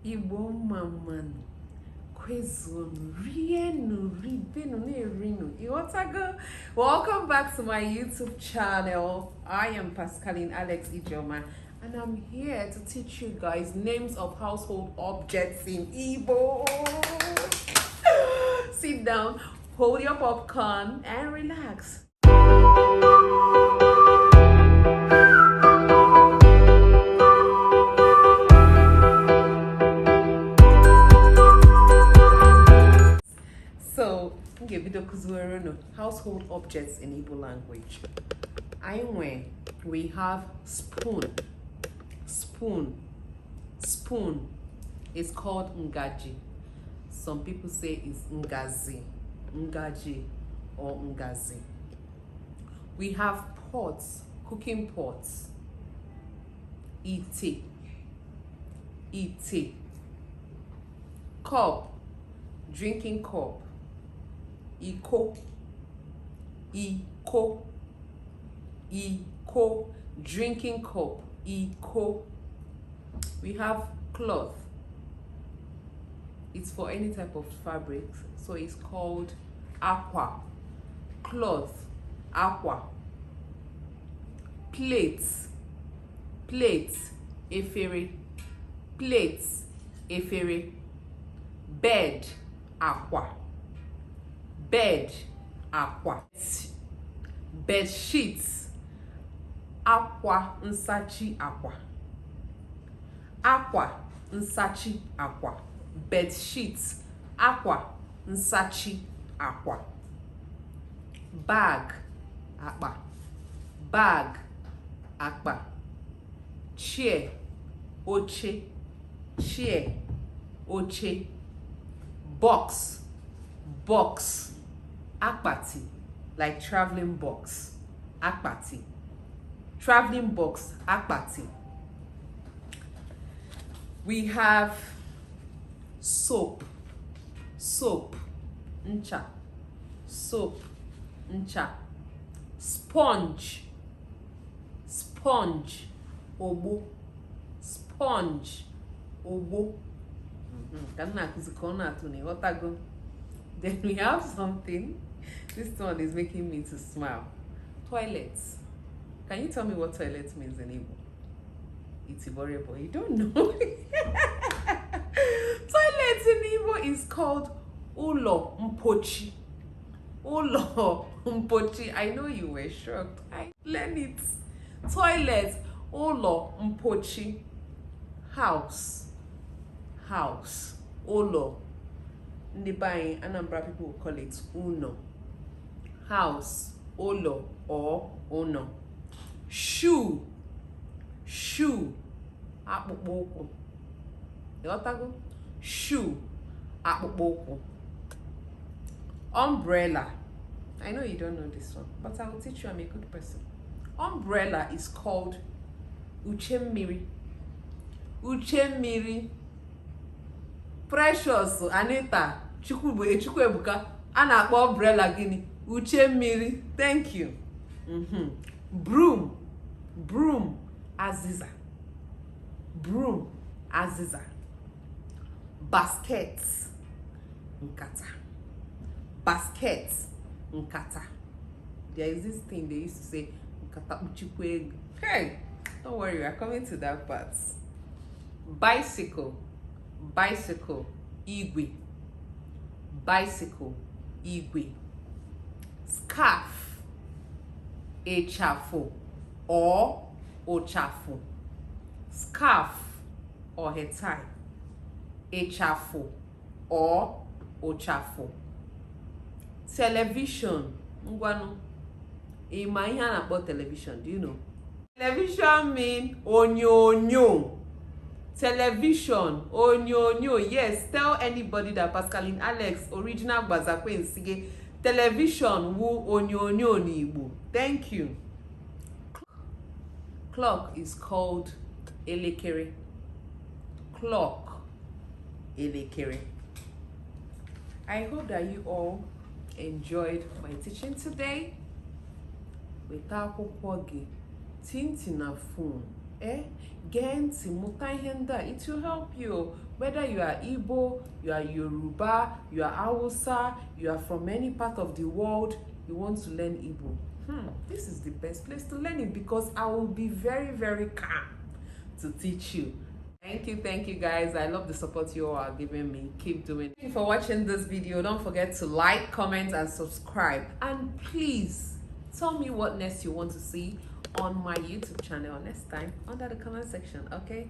Igbo maman kwezonu rienu ribenu nerinu iwotago. Welcome back to my YouTube channel. I am Pascaline Alex Ijoma, and I'm here to teach you guys names of household objects in Igbo. Sit down, hold your popcorn, and relax. So, household objects in Igbo language. We have spoon. Spoon is called ngaji. Some people say it's ngaji or ngazi. We have pots, cooking pots. Ite. Cup, drinking cup. Iko, drinking cup. Iko. We have cloth. It's for any type of fabric, so it's called aqua. Cloth, aqua. Plates, efere. Bed, aqua. Bed sheets, aqua nsachi aqua. Bed sheets, aqua nsachi aqua. Bag akpa. Chair, oche. Box, akpati, like traveling box. Traveling box, akpati. We have soap, ncha. Sponge, obo. Then we have something. This one is making me to smile. Toilets. Can you tell me what toilet means in Igbo? It's Iborebo. You don't know. Toilets in Igbo is called ulo mpochi. I know you were shocked. I learned it. Toilet, ulo mpochi. House. Ulo. Ndibai Anambra people will call it uno. House, ulo or uno. Shoe, akpụkpọ ụkwụ. Yotago? Shoe, akpụkpọ ụkwụ. Umbrella. I know you don't know this one, but I will teach you. I'm a good person. Umbrella is called uchemmiri. Precious Anita Chukwuebuka a na-akpọ umbrella gịnị? Uchemmiri. Thank you. Broom, azịza. Baskets, nkata. There is this thing they used to say, nkata uchikwegu. Hey, don't worry, we are coming to that part. Bicycle, igwe. Scarf, echafo or ochafo. Scarf or hetai. Echafo or ochafo. Television. Ngwanu. Ima ihe a na-akpọ television, do you know? Television mean onyonyo. Television, onyonyo. Yes, tell anybody that Pascaline Alex original Gbazakwe Nsige. Television wu onyonyo n'Igbo. Thank you. Clock is called elekere. Elekere. I hope that you all enjoyed my teaching today. Weta akwụkwọ gị, tinti na phone. Gee ntị, mụta ihe ndị a. It will help you Whether you are Igbo, you are Yoruba, you are Hausa, you are from any part of the world, you want to learn Igbo, this is the best place to learn it, because I will be very, very calm to teach you. Thank you guys. I love the support you all are giving me. Keep doing it. Thank you for watching this video. Don't forget to like, comment, and subscribe. And please tell me what next you want to see on my YouTube channel next time under the comment section. Okay,